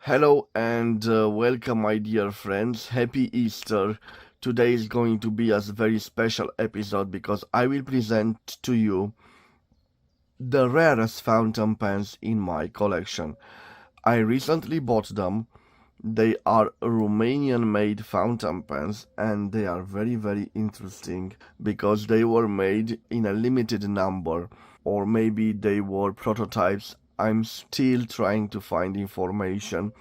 Hello and welcome, my dear friends. Happy Easter. Today is going to be a very special episode because I will present to you the rarest fountain pens in my collection. I recently bought them. They are Romanian made fountain pens and they are very interesting because they were made in a limited number, or maybe they were prototypes. I'm still trying to find information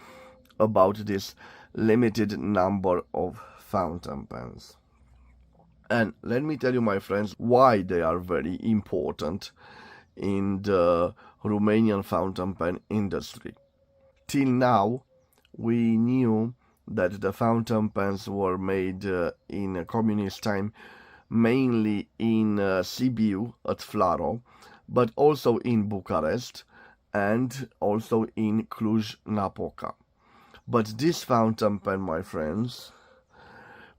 about this limited number of fountain pens. And let me tell you, my friends, why they are very important in the Romanian fountain pen industry. Till now, we knew that the fountain pens were made in communist time, mainly in Sibiu at Flaro, but also in Bucharest and also in Cluj-Napoca. But this fountain pen, my friends,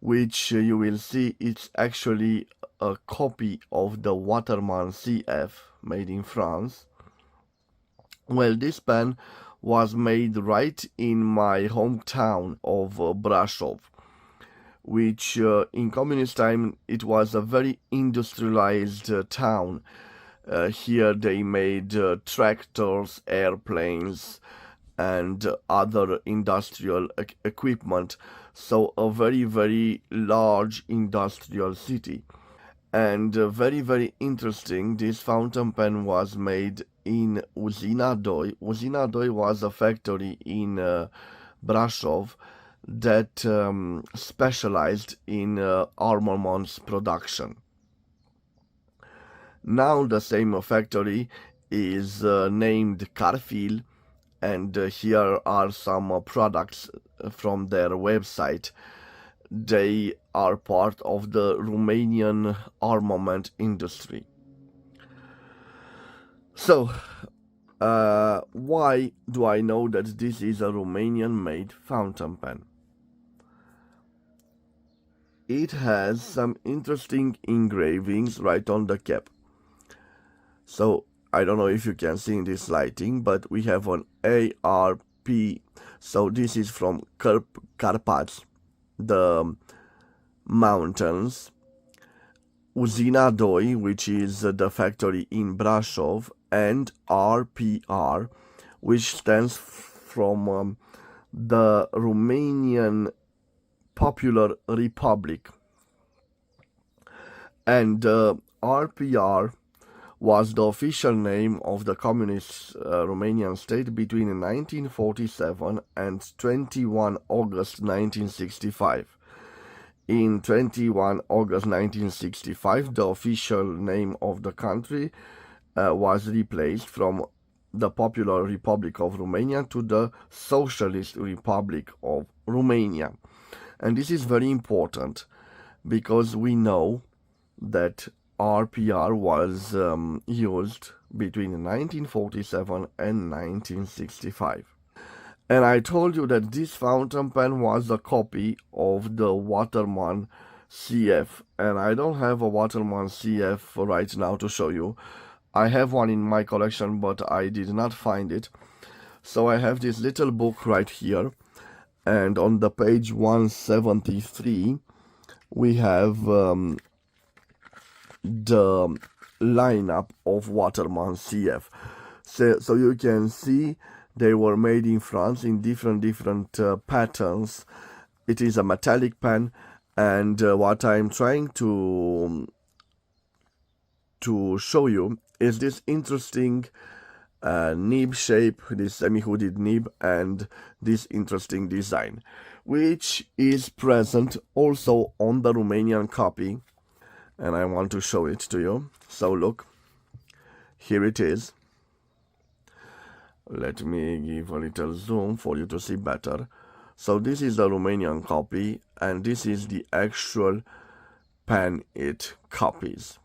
which you will see, it's actually a copy of the Waterman CF made in France. Well, this pen was made right in my hometown of Brasov, which in communist time it was a very industrialized town. Here they made tractors, airplanes, and other industrial equipment, so a very large industrial city. And very interesting, this fountain pen was made in Uzina 2. Uzina 2 was a factory in Brasov that specialized in armaments production. Now the same factory is named Carfil, and here are some products from their website. They are part of the Romanian armament industry. So, why do I know that this is a Romanian-made fountain pen? It has some interesting engravings right on the cap. So, I don't know if you can see in this lighting, but we have an ARP. So this is from Carpats, the mountains. Uzina 2, which is the factory in Brasov, and RPR, which stands from the Romanian Popular Republic. And RPR was the official name of the communist Romanian state between 1947 and 21 August 1965. In 21 August 1965, the official name of the country was replaced from the Popular Republic of Romania to the Socialist Republic of Romania. And this is very important because we know that RPR was used between 1947 and 1965. And I told you that this fountain pen was a copy of the Waterman CF, and I don't have a Waterman CF right now to show you. I have one in my collection, but I did not find it. So I have this little book right here, and on the page 173 we have the lineup of Waterman CF. So you can see they were made in France in different patterns. It is a metallic pen, and what I'm trying to show you is this interesting nib shape, this semi-hooded nib, and this interesting design, which is present also on the Romanian copy. And I want to show it to you. So look, here it is. Let me give a little zoom for you to see better. So this is the Romanian copy, and this is the actual pen it copies.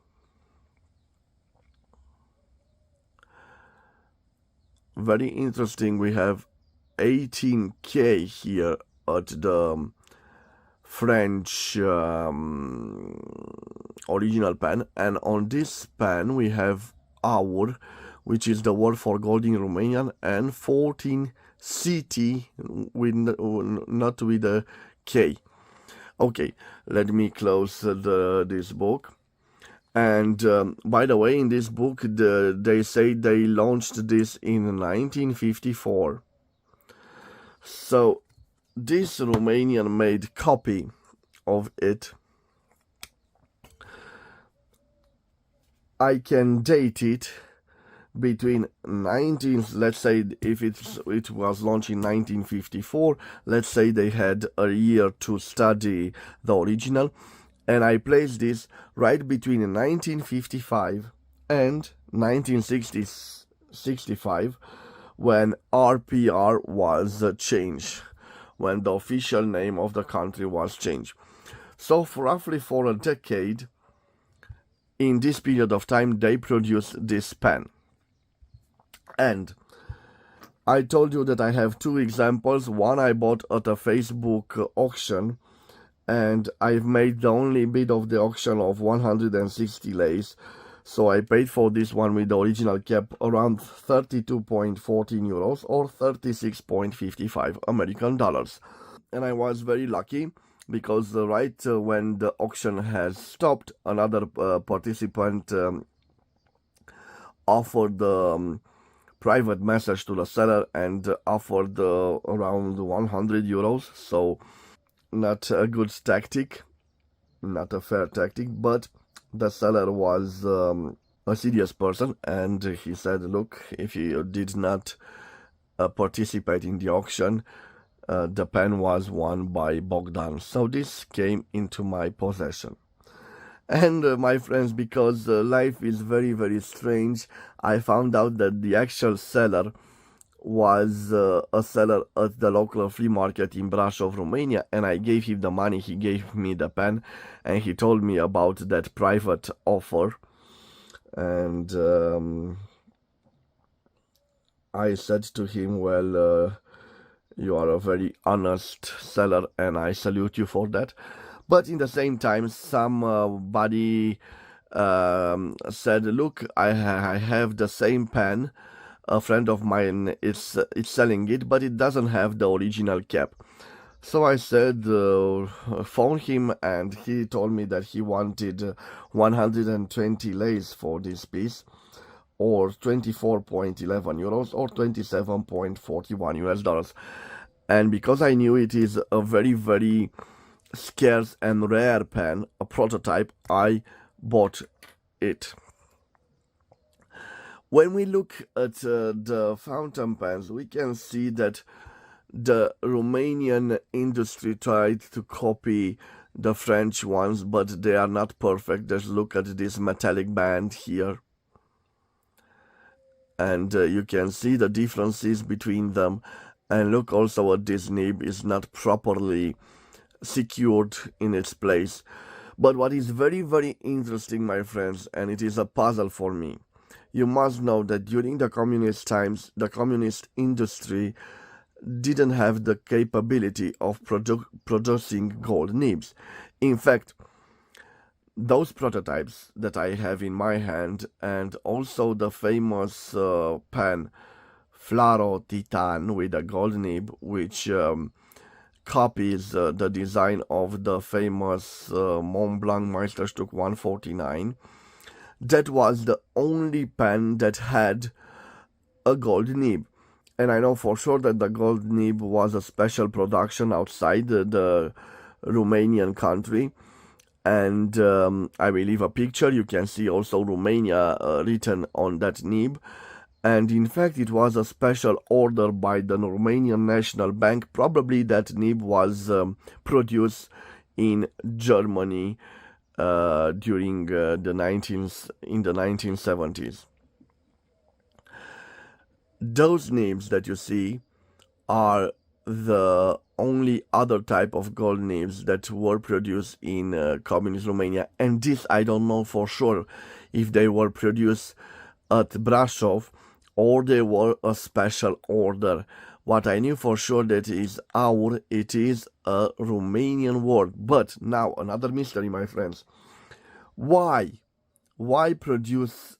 Very interesting. We have 18K here at the French original pen, and on this pen we have hour, which is the word for gold in Romanian, and 14 CT, with not with a K. Okay, let me close this book. And by the way, in this book, they say they launched this in 1954. So this Romanian-made copy of it, I can date it between let's say if it was launched in 1954, let's say they had a year to study the original, and I placed this right between 1955 and 1965, when RPR was changed, when the official name of the country was changed. So roughly for a decade, in this period of time, they produced this pen. And I told you that I have two examples. One I bought at a Facebook auction, and I've made the only bid of the auction of 160 leis. So I paid for this one with the original cap around 32.14 euros or 36.55 American dollars. And I was very lucky because right when the auction has stopped, another participant offered the private message to the seller and offered around 100 euros. So not a good tactic, not a fair tactic, but the seller was a serious person, and he said, look, if you did not participate in the auction, the pen was won by Bogdan. So this came into my possession. And my friends, because life is very, very strange, I found out that the actual seller was a seller at the local flea market in Brasov, Romania, and I gave him the money, he gave me the pen, and he told me about that private offer. And I said to him, well, you are a very honest seller, and I salute you for that. But in the same time, somebody said, look, I have the same pen. A friend of mine is selling it, but it doesn't have the original cap. So I said, phone him, and he told me that he wanted 120 leis for this piece, or 24.11 euros, or 27.41 US dollars. And because I knew it is a very, very scarce and rare pen, a prototype, I bought it. When we look at the fountain pens, we can see that the Romanian industry tried to copy the French ones, but they are not perfect. Just look at this metallic band here, and you can see the differences between them. And look also at this nib is not properly secured in its place. But what is very, very interesting, my friends, and it is a puzzle for me, you must know that during the communist times, the communist industry didn't have the capability of producing gold nibs. In fact, those prototypes that I have in my hand, and also the famous pen Flaro Titan with a gold nib, which copies the design of the famous Mont Blanc Meisterstück 149. That was the only pen that had a gold nib. And I know for sure that the gold nib was a special production outside the Romanian country. And I will leave a picture. You can see also Romania written on that nib. And in fact, it was a special order by the Romanian National Bank. Probably that nib was produced in Germany during the 1970s. Those nibs that you see are the only other type of gold nibs that were produced in communist Romania. And this I don't know for sure if they were produced at Brasov or they were a special order. What I knew for sure that is it is a Romanian word. But now another mystery, my friends. Why produce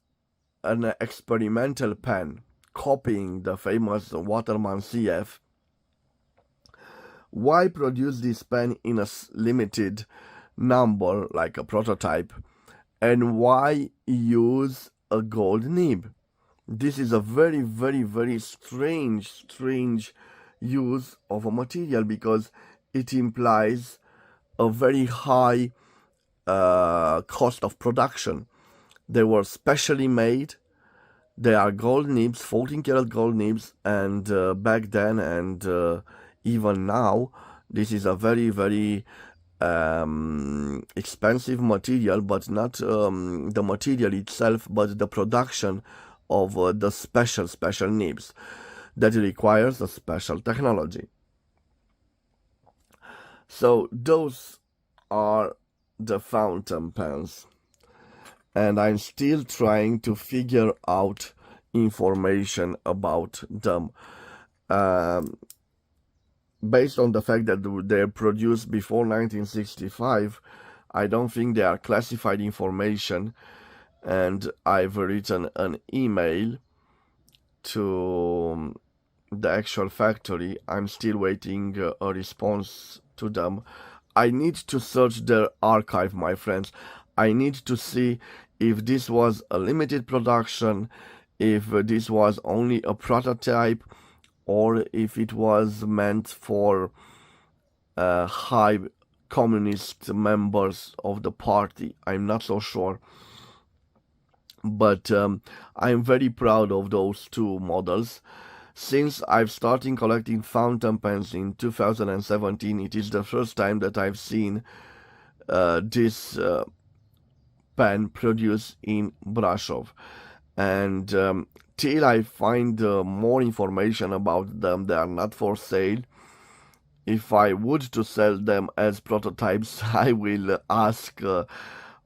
an experimental pen copying the famous Waterman CF. Why produce this pen in a limited number like a prototype, and why use a gold nib? This is a very, very, very strange use of a material, because it implies a very high cost of production. They were specially made. They are gold nibs, 14 karat gold nibs, and back then and even now, this is a very, very expensive material, but not the material itself, but the production of the special nibs that requires a special technology. So those are the fountain pens, and I'm still trying to figure out information about them. Based on the fact that they're produced before 1965, I don't think they are classified information, and I've written an email to the actual factory. I'm still waiting a response to them. I need to search their archive, my friends. I need to see if this was a limited production, if this was only a prototype, or if it was meant for high communist members of the party. I'm not so sure. But I'm very proud of those two models. Since I've started collecting fountain pens in 2017, it is the first time that I've seen this pen produced in Brasov. And till I find more information about them, they are not for sale. If I would to sell them as prototypes, I will ask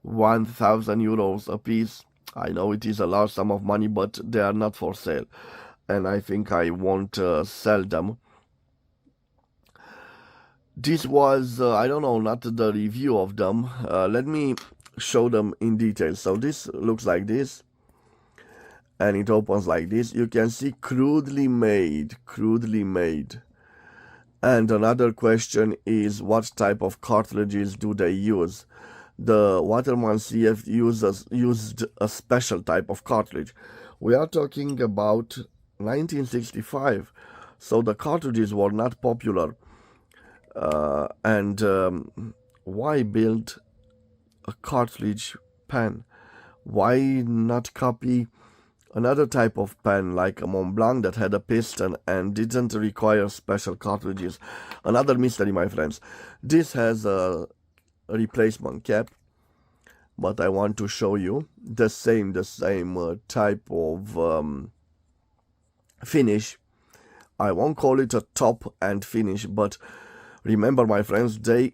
1,000 euros a piece. I know it is a large sum of money, but they are not for sale, and I think I won't sell them. This was, I don't know, not the review of them. Let me show them in detail. So this looks like this, and it opens like this. You can see crudely made. And another question is, what type of cartridges do they use? The Waterman CF used a special type of cartridge. We are talking about 1965, so the cartridges were not popular. Why build a cartridge pen? Why not copy another type of pen like a Mont Blanc that had a piston and didn't require special cartridges? Another mystery, my friends. This has a replacement cap, but I want to show you the same type of finish. I won't call it a top end finish, but remember, my friends, they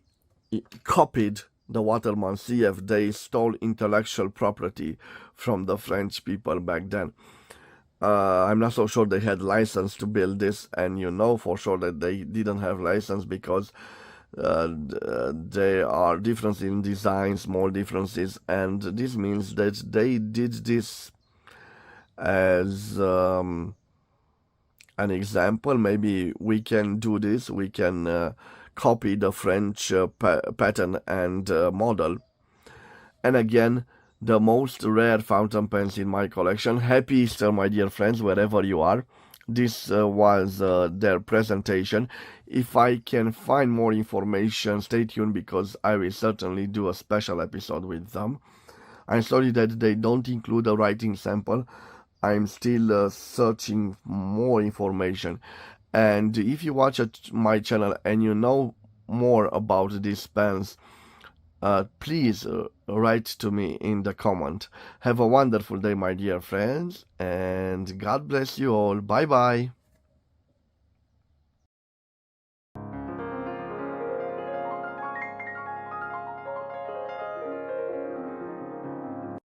copied the Waterman CF. They stole intellectual property from the French people back then. I'm not so sure they had license to build this, and you know for sure that they didn't have license, because there are differences in design, small differences, and this means that they did this as an example. Maybe we can do this, we can copy the French pattern and model. And again, the most rare fountain pens in my collection. Happy Easter, my dear friends, wherever you are. This was their presentation. If I can find more information, stay tuned, because I will certainly do a special episode with them. I'm sorry that they don't include a writing sample. I'm still searching more information. And if you watch my channel and you know more about these pens, please write to me in the comment. Have a wonderful day, my dear friends, and God bless you all. Bye bye.